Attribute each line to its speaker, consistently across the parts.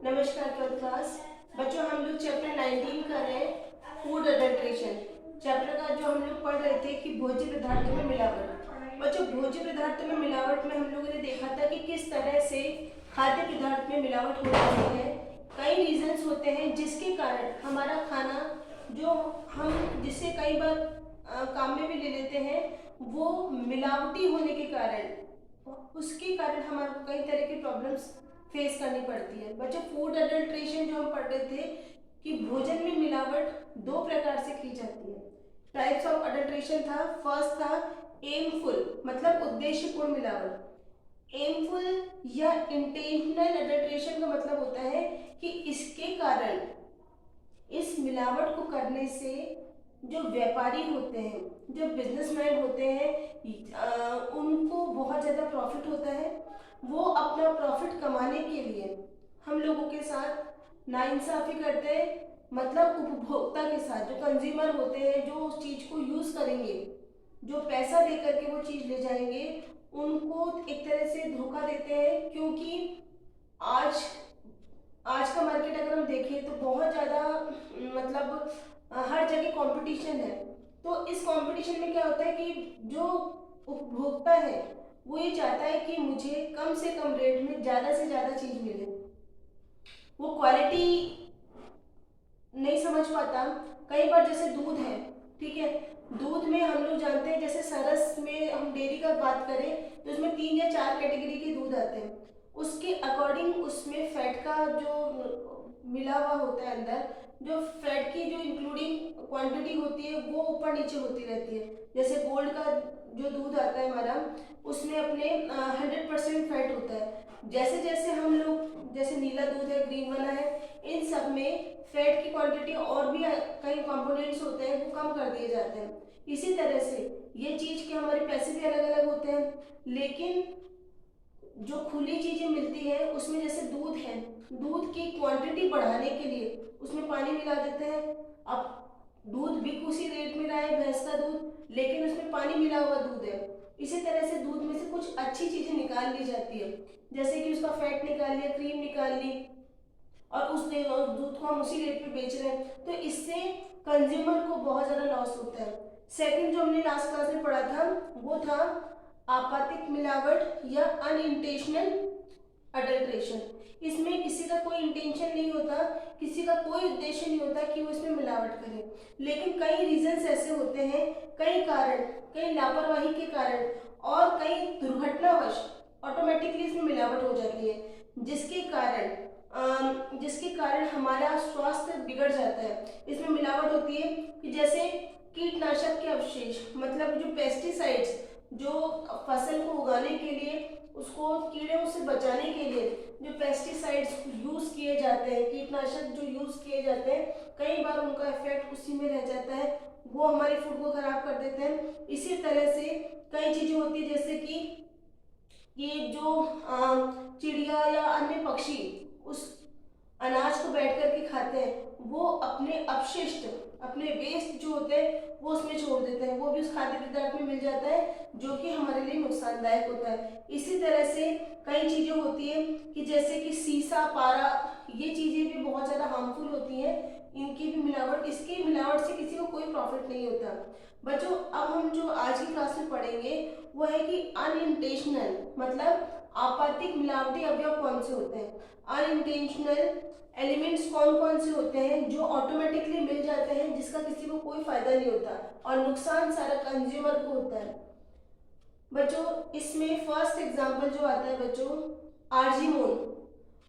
Speaker 1: नमस्कार क्लास बच्चों, हम लोग चैप्टर 19 कर रहे हैं, फूड अडल्ट्रेशन। चैप्टर का जो हम लोग पढ़ रहे थे कि भोज्य पदार्थों में मिलावट। बच्चों, भोज्य पदार्थों में मिलावट में हम लोगों ने देखा था कि किस तरह से खाद्य पदार्थ में मिलावट हो रही है। कई रीजंस होते हैं जिसके कारण हमारा खाना जो हम जिससे कई बार काम में भी ले लेते हैं, वो मिलावटी होने के कारण उसके कारण हमारे को कई तरह की प्रॉब्लम्स फेस करनी पड़ती है। बच्चों, फूड अडल्ट्रेशन जो हम पढ़ रहे थे कि भोजन में मिलावट दो प्रकार से की जाती है। टाइप्स ऑफ अडल्ट्रेशन था, फर्स्ट था एमफुल मतलब उद्देश्यपूर्ण मिलावट। एमफुल या इंटेंशनल अडल्ट्रेशन का मतलब होता है कि इसके कारण इस मिलावट को करने से जो व्यापारी होते हैं, जो बिजनेसमैन होते हैं, उनको बहुत ज़्यादा प्रॉफिट होता है। वो अपना प्रॉफिट कमाने के लिए हम लोगों के साथ नाइंसाफ़ी करते हैं, मतलब उपभोक्ता के साथ जो कंज्यूमर होते हैं, जो उस चीज़ को यूज़ करेंगे, जो पैसा दे करके वो चीज़ ले जाएंगे, उनको एक तरह से धोखा देते हैं। क्योंकि आज आज का मार्केट अगर हम देखें तो बहुत ज़्यादा मतलब हर जगह कंपटीशन है। तो इस कंपटीशन में क्या होता है कि जो उपभोक्ता है वो ये चाहता है कि मुझे कम से कम रेट में ज़्यादा से ज़्यादा चीज़ मिले। वो क्वालिटी नहीं समझ पाता। कई बार जैसे दूध है, ठीक है, दूध में हम लोग जानते हैं, जैसे सरस में हम डेयरी का बात करें तो उसमें 3 या 4 कैटेगरी के दूध आते हैं। उसके अकॉर्डिंग उसमें फैट का जो मिला हुआ होता है, अंदर जो फैट की जो इंक्लूडिंग क्वांटिटी होती है वो ऊपर नीचे होती रहती है। जैसे गोल्ड का जो दूध आता है हमारा, उसमें अपने 100% फैट होता है। जैसे जैसे हम लोग, जैसे नीला दूध है, ग्रीन वाला है, इन सब में फैट की क्वांटिटी और भी कई कंपोनेंट्स होते हैं वो कम कर दिए जाते हैं। इसी तरह से ये चीज़ के हमारे पैसे भी अलग अलग होते हैं, लेकिन जो खुली चीज़ें मिलती है उसमें जैसे दूध है, दूध की क्वांटिटी बढ़ाने के लिए उसमें पानी मिला देते हैं। अब दूध बिक उसी रेट में रहा है भैंस का दूध, लेकिन उसमें पानी मिला हुआ दूध है। इसी तरह से दूध में से कुछ अच्छी चीज़ें निकाल ली जाती है, जैसे कि उसका फैट निकाल लिया, क्रीम निकाल ली, और उस दूध को हम उसी रेट पे बेच रहे हैं। तो इससे कंज्यूमर को बहुत ज़्यादा लॉस होता है। सेकंड जो हमने लास्ट क्लास में पढ़ा था वो था आपातिक मिलावट या अनइंटेंशनल अडल्ट्रेशन। इसमें किसी का कोई इंटेंशन नहीं होता, किसी का कोई उद्देश्य नहीं होता कि वो इसमें मिलावट करे, लेकिन कई रीजंस ऐसे होते हैं, कई कारण, कई लापरवाही के कारण और कई दुर्घटनावश ऑटोमेटिकली इसमें मिलावट हो जाती है, जिसके कारण हमारा स्वास्थ्य बिगड़ जाता है। इसमें मिलावट होती है कि जैसे कीटनाशक के अवशेष, मतलब जो पेस्टिसाइड्स, जो फसल को उगाने के लिए, उसको कीड़ों से बचाने के लिए जो पेस्टिसाइड्स यूज़ किए जाते हैं, कीटनाशक जो यूज़ किए जाते हैं, कई बार उनका इफेक्ट उसी में रह जाता है, वो हमारे फूड को खराब कर देते हैं। इसी तरह से कई चीज़ें होती है, जैसे कि ये जो चिड़िया या अन्य पक्षी उस अनाज को बैठ कर के खाते हैं, वो अपने अपशिष्ट, अपने वेस्ट जो होते हैं वो उसमें छोड़ देते हैं, वो भी उस खाद्य पदार्थ में मिल जाता है, जो कि हमारे लिए नुकसानदायक होता है। इसी तरह से कई चीज़ें होती है कि जैसे कि सीसा, पारा, ये चीज़ें भी बहुत ज़्यादा हार्मफुल होती हैं, इनकी भी मिलावट, इसकी मिलावट से किसी को कोई प्रॉफिट नहीं होता। बच्चों, अब हम जो आज की क्लास में पढ़ेंगे वो है कि अनइंटेंशनल मतलब आपातिक मिलावटी अवयव कौन से होते हैं, अनइंटेंशनल एलिमेंट्स कौन कौन से होते हैं जो ऑटोमेटिकली मिल जाते हैं, जिसका किसी को कोई फायदा नहीं होता और नुकसान सारा कंज्यूमर को होता है। बच्चों, इसमें फर्स्ट एग्जांपल जो आता है बच्चों, आर्जीमोन।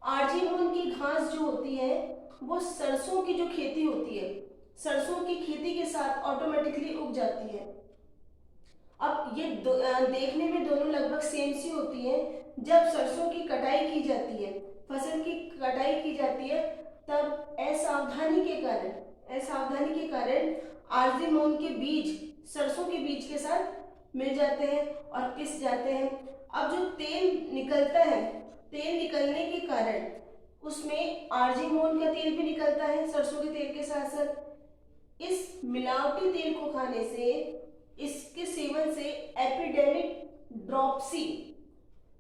Speaker 1: आर्जीमोन की घास जो होती है वो सरसों की जो खेती होती है, सरसों की खेती के साथ ऑटोमेटिकली उग जाती है। अब ये देखने में दोनों लगभग सेम सी होती हैं। जब सरसों की कटाई की जाती है, फसल की कटाई की जाती है, तब असावधानी के कारण आर्जीमोन के बीज सरसों के बीज के साथ मिल जाते हैं और पिस जाते हैं। अब जो तेल निकलता है, तेल निकलने के कारण उसमें आर्जीमोन का तेल भी निकलता है सरसों के तेल के साथ साथ। इस मिलावटी तेल को खाने से, इसके सेवन से एपिडेमिक ड्रॉपसी,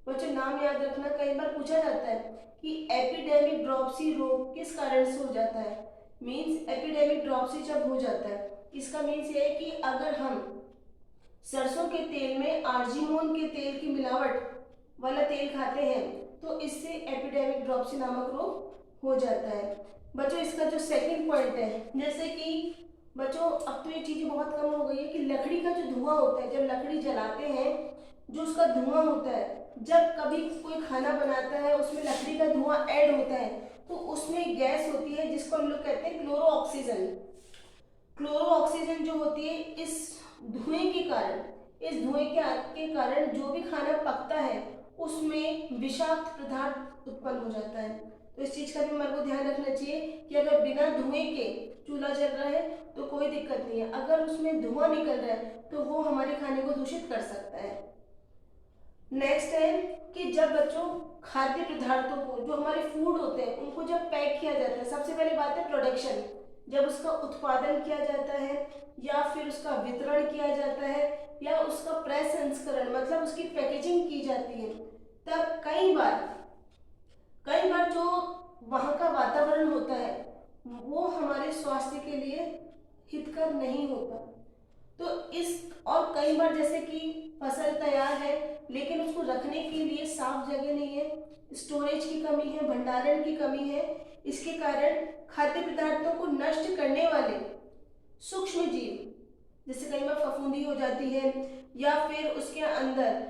Speaker 1: बच्चों नाम याद रखना, कई बार पूछा जाता है कि एपिडेमिक ड्रॉपसी रोग किस कारण से हो जाता है। मीन्स एपिडेमिक ड्रॉपसी जब हो जाता है, इसका मीन्स ये है कि अगर हम सरसों के तेल में आर्जिमोन के तेल की मिलावट वाला तेल खाते हैं तो इससे एपिडेमिक ड्रॉपसी नामक रोग हो जाता है। बच्चों इसका जो सेकंड पॉइंट है, जैसे कि बच्चों अब तो ये चीज़ें बहुत कम हो गई है कि लकड़ी का जो धुआं होता है, जब लकड़ी जलाते हैं जो उसका धुआं होता है, जब कभी कोई खाना बनाता है उसमें लकड़ी का धुआं ऐड होता है तो उसमें गैस होती है जिसको हम लोग कहते हैं क्लोरो ऑक्सीजन। क्लोरो ऑक्सीजन जो होती है, इस धुएं के कारण, इस धुएं के कारण जो भी खाना पकता है उसमें विषाक्त पदार्थ उत्पन्न हो जाता है। तो इस चीज का भी हमारे को ध्यान रखना चाहिए कि अगर बिना धुएं के चूल्हा जल रहा है तो कोई दिक्कत नहीं है, अगर उसमें धुआं निकल रहा है तो वो हमारे खाने को दूषित कर सकता है। नेक्स्ट है कि जब बच्चों खाद्य पदार्थों को, जो हमारे फूड होते हैं, उनको जब पैक किया जाता है, सबसे पहले बात है प्रोडक्शन, जब उसका उत्पादन किया जाता है या फिर उसका वितरण किया जाता है या उसका प्रसंस्करण मतलब उसकी पैकेजिंग की जाती है, तब कई बार जो वहाँ का वातावरण होता है वो हमारे स्वास्थ्य के लिए हितकर नहीं होता। तो इस और कई बार जैसे कि फसल तैयार है लेकिन उसको रखने के लिए साफ जगह नहीं है, स्टोरेज की कमी है, भंडारण की कमी है, इसके कारण खाद्य पदार्थों को नष्ट करने वाले सूक्ष्म जीव जैसे कई बार फफूंदी हो जाती है या फिर उसके अंदर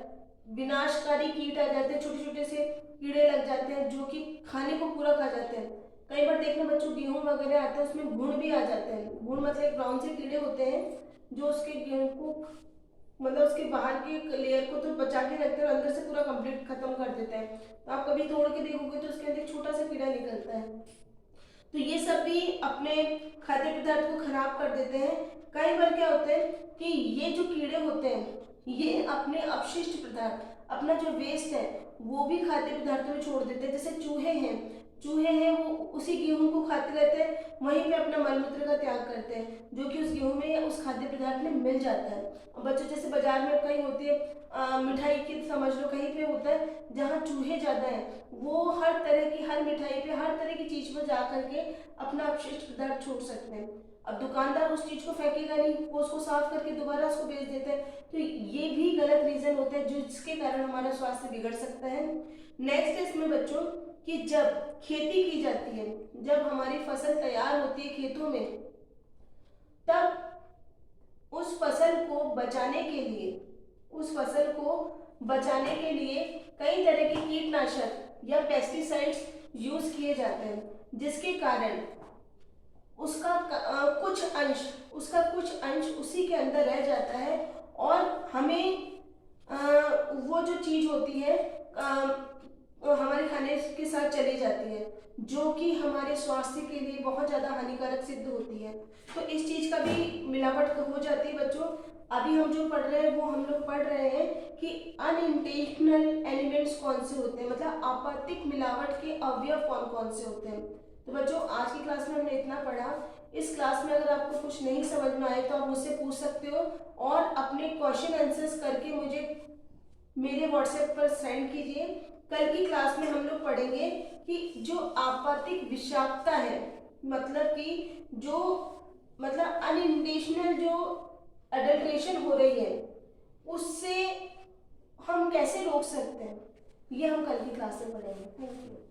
Speaker 1: विनाशकारी कीट आ जाते हैं, छोटे छोटे से कीड़े लग जाते हैं जो कि खाने को पूरा खा जाते हैं। कई बार देखना बच्चों गेहूं वगैरह आते हैं उसमें घुन भी आ जाते हैं। घुन मतलब ब्राउन से कीड़े होते हैं जो उसके गेहूं को मतलब उसके बाहर के लेयर को तो बचा के रखते हैं और अंदर से पूरा कंप्लीट खत्म कर देते हैं। तो आप कभी तोड़ के देखोगे तो उसके अंदर छोटा सा कीड़ा निकलता है। तो ये सब भी अपने खाद्य पदार्थ को खराब कर देते हैं। कई बार क्या होता है कि ये जो कीड़े होते हैं ये अपने अपशिष्ट पदार्थ, अपना जो वेस्ट है वो भी खाद्य पदार्थों में छोड़ देते हैं। जैसे चूहे हैं वो उसी गेहूं को खाते रहते हैं, वहीं पे अपना मलमूत्र का त्याग करते हैं जो कि उस गेहूं में या उस खाद्य पदार्थ में मिल जाता है। और बच्चों जैसे बाजार में कहीं होती है मिठाई की समझ लो कहीं पे होता है जहाँ चूहे ज़्यादा हैं, वो हर तरह की हर मिठाई पे हर तरह की चीज़ पर जा करके अपना अपशिष्ट पदार्थ छोड़ सकते हैं। अब दुकानदार उस चीज़ को फेंकेगा नहीं, वो उसको साफ करके दोबारा उसको बेच देते हैं। तो ये भी गलत रीज़न होता है जिसके कारण हमारा स्वास्थ्य बिगड़ सकता है। नेक्स्ट है इसमें बच्चों कि जब खेती की जाती है, जब हमारी फसल तैयार होती है खेतों में, तब उस फसल को बचाने के लिए कई तरह के कीटनाशक या पेस्टिसाइड्स यूज किए जाते हैं जिसके कारण उसका कुछ अंश उसी के अंदर रह जाता है और हमें वो जो चीज होती है हमारे खाने के साथ चली जाती है जो कि हमारे स्वास्थ्य के लिए बहुत ज़्यादा हानिकारक सिद्ध होती है। तो इस चीज़ का भी मिलावट हो जाती है बच्चों। अभी हम जो पढ़ रहे हैं वो हम लोग पढ़ रहे हैं कि अनइंटेंशनल एलिमेंट्स कौन से होते हैं, मतलब आपत्तिक मिलावट के अवयव कौन कौन से होते हैं। तो बच्चों आज की क्लास में हमने इतना पढ़ा। इस क्लास में अगर आपको कुछ नहीं समझ में आए तो आप मुझसे पूछ सकते हो और अपने क्वेश्चन आंसर्स करके मुझे मेरे व्हाट्सएप पर सेंड कीजिए। कल की क्लास में हम लोग पढ़ेंगे कि जो आपत्तिक विषाक्तता है, मतलब कि जो अनइंटेंशनल जो अडल्ट्रेशन हो रही है उससे हम कैसे रोक सकते हैं, ये हम कल की क्लास में पढ़ेंगे। Thank you.